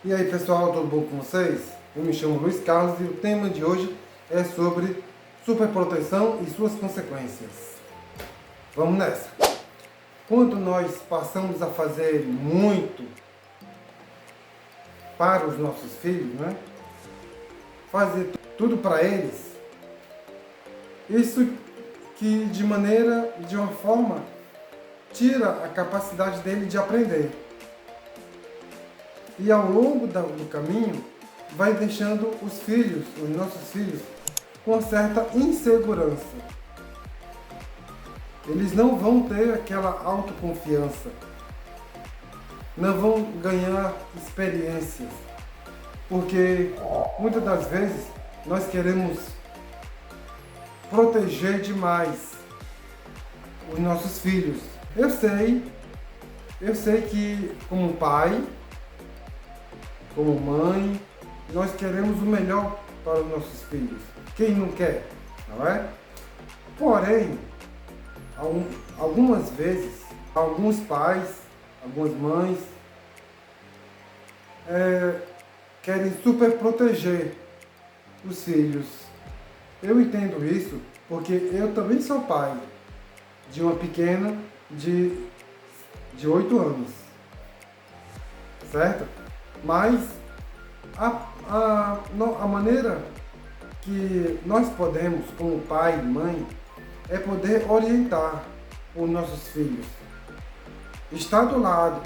E aí pessoal, tudo bom com vocês? Eu me chamo Luiz Carlos e o tema de hoje é sobre superproteção e suas consequências. Vamos nessa! Quando nós passamos a fazer muito para os nossos filhos, né? Fazer tudo para eles, isso que de uma forma, tira a capacidade dele de aprender. E ao longo do caminho, vai deixando os nossos filhos, com uma certa insegurança. Eles não vão ter aquela autoconfiança, não vão ganhar experiências, porque muitas das vezes nós queremos proteger demais os nossos filhos. Eu sei que como pai, como mãe, nós queremos o melhor para os nossos filhos. Quem não quer, não é? Porém, algumas vezes, alguns pais, algumas mães querem super proteger os filhos. Eu entendo isso porque eu também sou pai de uma pequena de 8 anos, certo? Mas a maneira que nós podemos, como pai e mãe, é poder orientar os nossos filhos. Estar do lado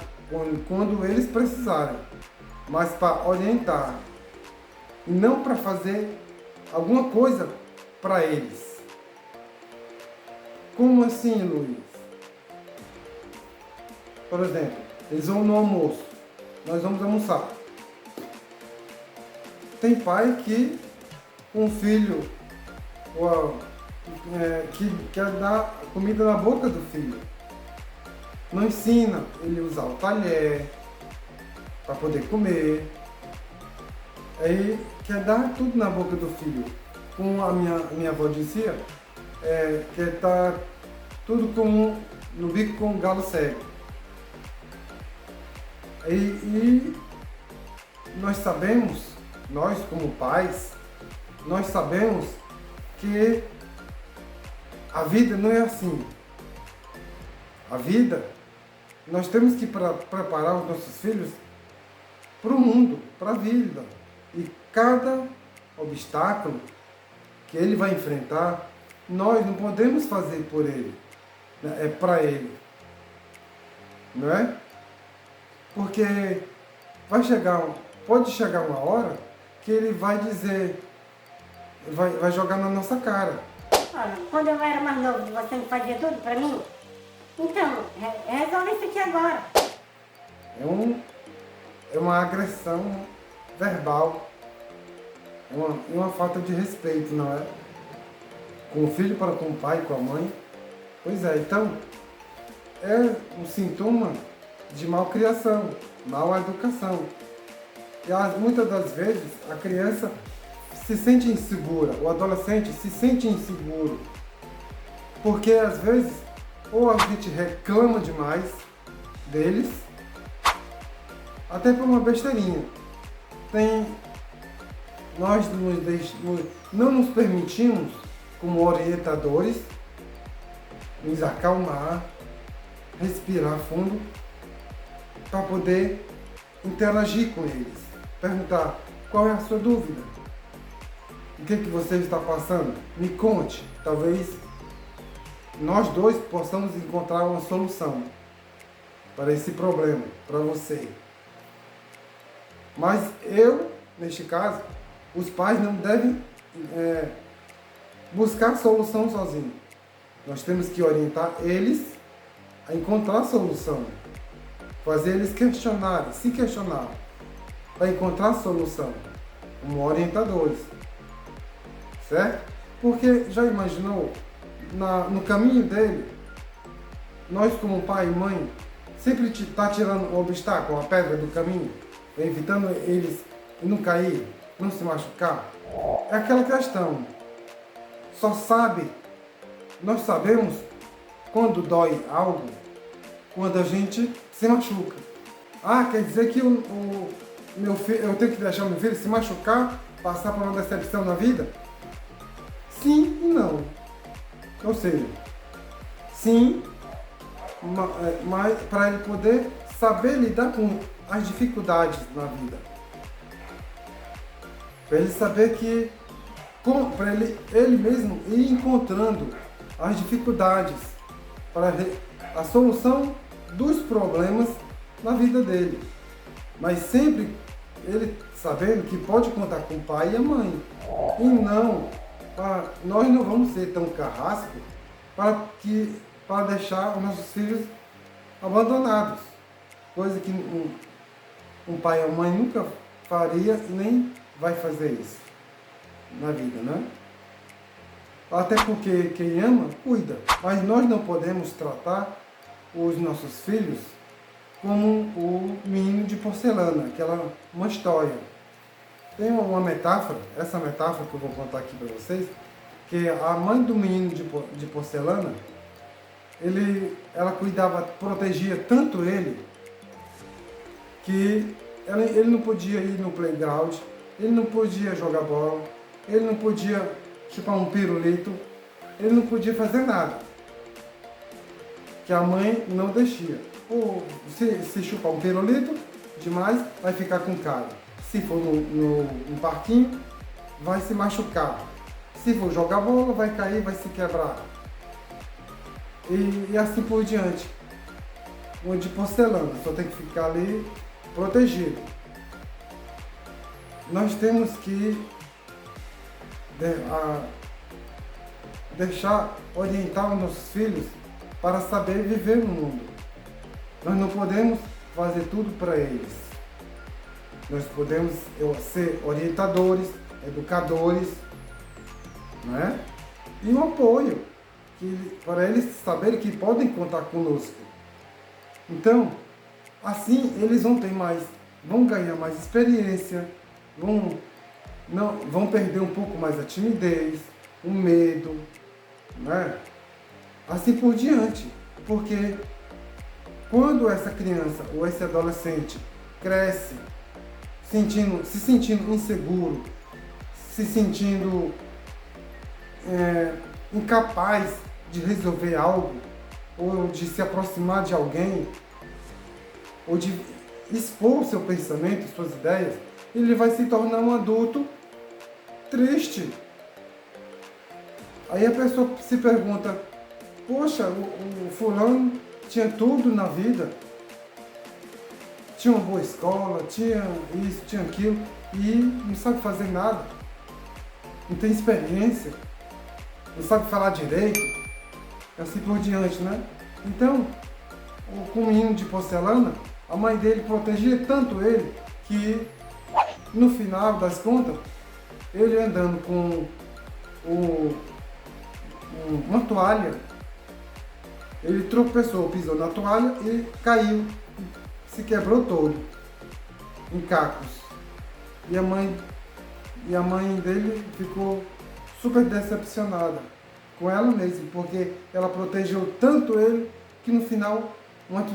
quando eles precisarem, mas para orientar, e não para fazer alguma coisa para eles. Como assim, Luiz? Por exemplo, eles vão no almoço, nós vamos almoçar. Tem pai que um filho que quer dar comida na boca do filho. Não ensina ele a usar o talher para poder comer. Aí quer dar tudo na boca do filho. Como a minha avó dizia, quer estar tudo no bico com o galo cego. E nós sabemos, nós como pais, nós sabemos que a vida não é assim. A vida, nós temos que preparar os nossos filhos para o mundo, para a vida. E cada obstáculo que ele vai enfrentar, nós não podemos fazer por ele, né? É para ele, não é? Porque pode chegar uma hora que ele vai dizer, vai jogar na nossa cara. Olha, quando eu era mais novo, você não fazia tudo pra mim? Então, resolve isso aqui agora. É uma agressão verbal, é uma falta de respeito, não é? Com o filho para com o pai, com a mãe. Pois é, então, é um sintoma de malcriação, mal educação. E muitas das vezes a criança se sente insegura, o adolescente se sente inseguro, porque às vezes ou a gente reclama demais deles, até por uma besteirinha. Nós não nos permitimos, como orientadores, nos acalmar, respirar fundo, para poder interagir com eles, perguntar qual é a sua dúvida, o que você está passando, me conte, talvez nós dois possamos encontrar uma solução para esse problema, para você. Mas neste caso, os pais não devem buscar solução sozinhos. Nós temos que orientar eles a encontrar solução, fazer eles se questionar, para encontrar solução, como orientadores, certo? Porque já imaginou, no caminho dele, nós como pai e mãe, sempre está tirando um obstáculo, uma pedra do caminho, evitando eles não cair, não se machucar? É aquela questão, nós sabemos quando dói algo, quando a gente se machuca. Quer dizer que eu tenho que deixar meu filho se machucar, passar por uma decepção na vida? Sim e não. Ou seja, sim, mas para ele poder saber lidar com as dificuldades na vida. Para ele saber que, para ele mesmo ir encontrando as dificuldades para a solução dos problemas na vida dele. Mas sempre ele sabendo que pode contar com o pai e a mãe. E não, nós não vamos ser tão carrascos para deixar os nossos filhos abandonados. Coisa que um pai ou mãe nunca faria e nem vai fazer isso na vida, né? Até porque quem ama, cuida. Mas nós não podemos tratar os nossos filhos como o menino de porcelana, uma história. Tem uma metáfora, essa metáfora que eu vou contar aqui para vocês, que a mãe do menino de porcelana, ela cuidava, protegia tanto ele, que ele não podia ir no playground, ele não podia jogar bola, ele não podia chupar um pirulito, ele não podia fazer nada, que a mãe não deixia. Ou se chupar um pirulito demais, vai ficar com cara. Se for no parquinho, vai se machucar. Se for jogar bola, vai cair, vai se quebrar. E assim por diante. Um de porcelana, só tem que ficar ali protegido. Nós temos que orientar os nossos filhos para saber viver no mundo. Nós não podemos fazer tudo para eles. Nós podemos ser orientadores, educadores, né? E um apoio para eles saberem que podem contar conosco. Então, assim eles vão ganhar mais experiência, vão perder um pouco mais a timidez, o medo, né? Assim por diante, porque quando essa criança ou esse adolescente cresce se sentindo inseguro, se sentindo incapaz de resolver algo, ou de se aproximar de alguém, ou de expor seu pensamento, suas ideias, ele vai se tornar um adulto triste. Aí a pessoa se pergunta, poxa, o fulano tinha tudo na vida, tinha uma boa escola, tinha isso, tinha aquilo, e não sabe fazer nada, não tem experiência, não sabe falar direito, assim por diante, né? Então, com o menino de porcelana, a mãe dele protegia tanto ele, que no final das contas, ele andando com uma toalha, ele tropeçou, pisou na toalha e caiu, se quebrou todo, em cacos. E a mãe dele ficou super decepcionada com ela mesma, porque ela protegeu tanto ele, que no final, uma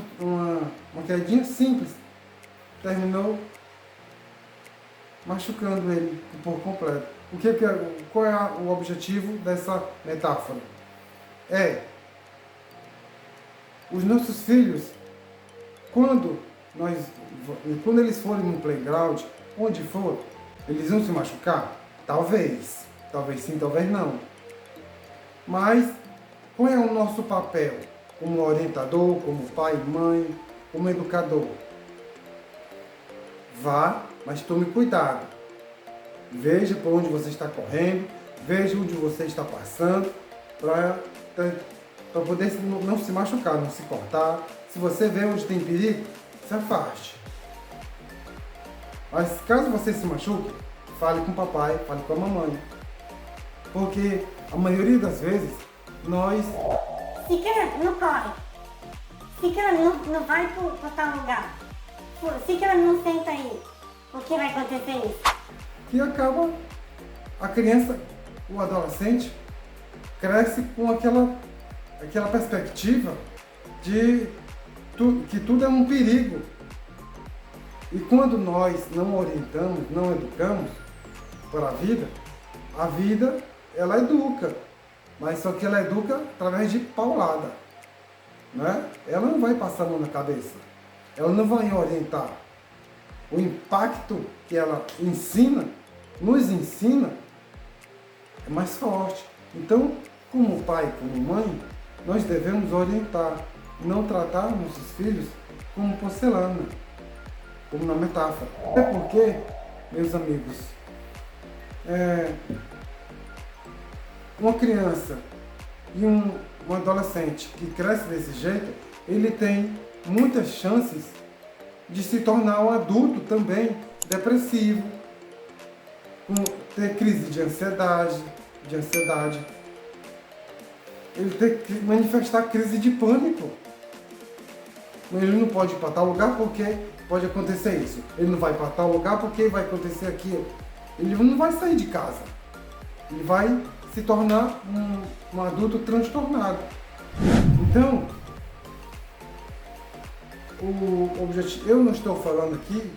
quedinha simples, terminou machucando ele por completo. Qual é o objetivo dessa metáfora? Os nossos filhos, quando eles forem no playground, onde for, eles vão se machucar? Talvez sim, talvez não. Mas qual é o nosso papel como orientador, como pai, mãe, como educador? Vá, mas tome cuidado. Veja por onde você está correndo, veja onde você está passando, para poder não se machucar, não se cortar. Se você vê onde tem perigo, se afaste. Mas caso você se machuque, fale com o papai, fale com a mamãe. Porque a maioria das vezes, nós... Cícera, não corre. Cícera, não vai para tal lugar. Cícera, não senta aí. O que vai acontecer isso? Que acaba a criança, o adolescente, cresce com aquela perspectiva de que tudo é um perigo. E quando nós não orientamos, não educamos para a vida ela educa, mas só que ela educa através de paulada, né? Ela não vai passar a mão na cabeça, ela não vai orientar. O impacto que ela nos ensina, é mais forte. Então, como pai, como mãe, nós devemos orientar, não tratar nossos filhos como porcelana, como na metáfora. Até porque, meus amigos, uma criança e um adolescente que cresce desse jeito, ele tem muitas chances de se tornar um adulto também depressivo, ter crise de ansiedade, ele ter que manifestar crise de pânico. Ele não pode ir para tal lugar porque pode acontecer isso. Ele não vai para tal lugar porque vai acontecer aquilo. Ele não vai sair de casa. Ele vai se tornar um adulto transtornado. Então, o objetivo, eu não estou falando aqui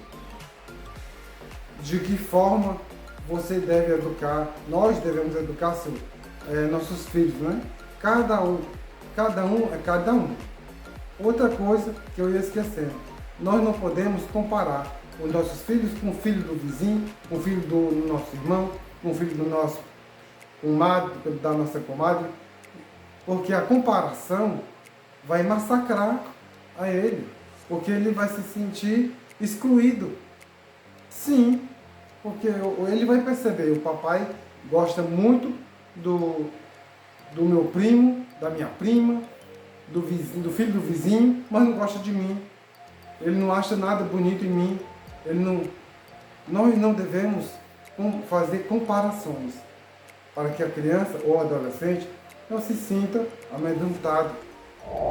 de que forma você deve educar, nós devemos educar nossos filhos, né? Cada um é cada um. Outra coisa que eu ia esquecendo, nós não podemos comparar os nossos filhos com o filho do vizinho, com o filho do nosso irmão, com o filho do nosso comadre, da nossa comadre, porque a comparação vai massacrar a ele, porque ele vai se sentir excluído. Sim, porque ele vai perceber, o papai gosta muito do meu primo, da minha prima, do filho do vizinho, mas não gosta de mim. Ele não acha nada bonito em mim. Nós não devemos fazer comparações para que a criança ou adolescente não se sinta amedrontado.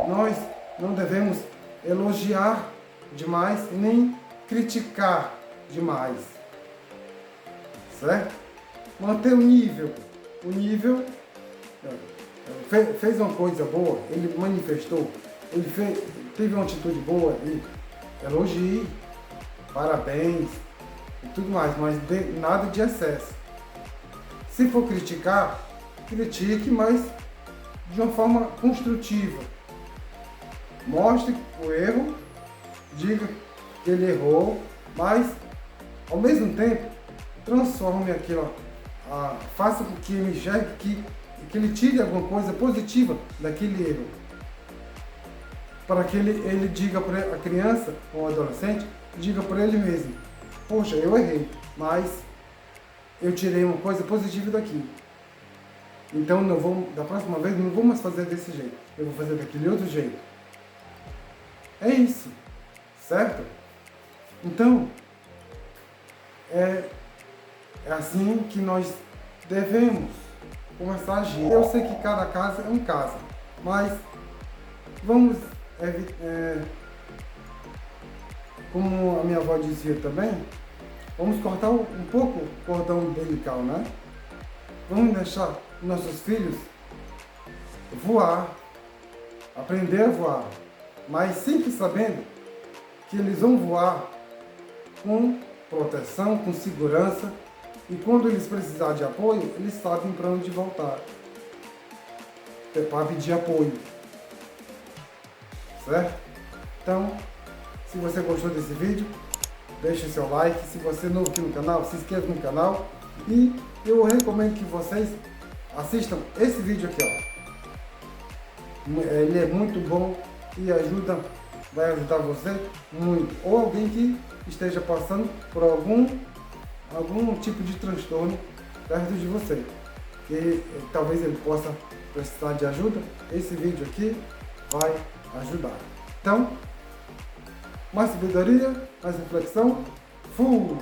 Nós não devemos elogiar demais nem criticar demais, certo? Manter o nível. O nível fez uma coisa boa, ele manifestou, teve uma atitude boa, e elogie, parabéns e tudo mais, mas nada de excesso. Se for criticar, critique, mas de uma forma construtiva. Mostre o erro, diga que ele errou, mas ao mesmo tempo transforme aquilo, faça com que ele enxergue que ele tire alguma coisa positiva daquele erro. Para que ele diga para a criança ou adolescente, diga para ele mesmo: poxa, eu errei, mas eu tirei uma coisa positiva daqui. Então da próxima vez não vou mais fazer desse jeito, eu vou fazer daquele outro jeito. É isso, certo? Então, é assim que nós devemos começar a agir. Eu sei que cada casa é um caso, mas vamos, como a minha avó dizia também, vamos cortar um pouco o cordão umbilical, né? Vamos deixar nossos filhos voar, aprender a voar, mas sempre sabendo que eles vão voar com proteção, com segurança, e quando eles precisarem de apoio, eles sabem para onde voltar, para pedir apoio, certo? Então, se você gostou desse vídeo, deixe seu like. Se você é novo aqui no canal, se inscreva no canal, e eu recomendo que vocês assistam esse vídeo aqui, ó. Ele é muito bom e vai ajudar você muito, ou alguém que esteja passando por algum tipo de transtorno perto de você, que talvez ele possa precisar de ajuda. Esse vídeo aqui vai ajudar. Então, mais sabedoria, mais reflexão. Fui!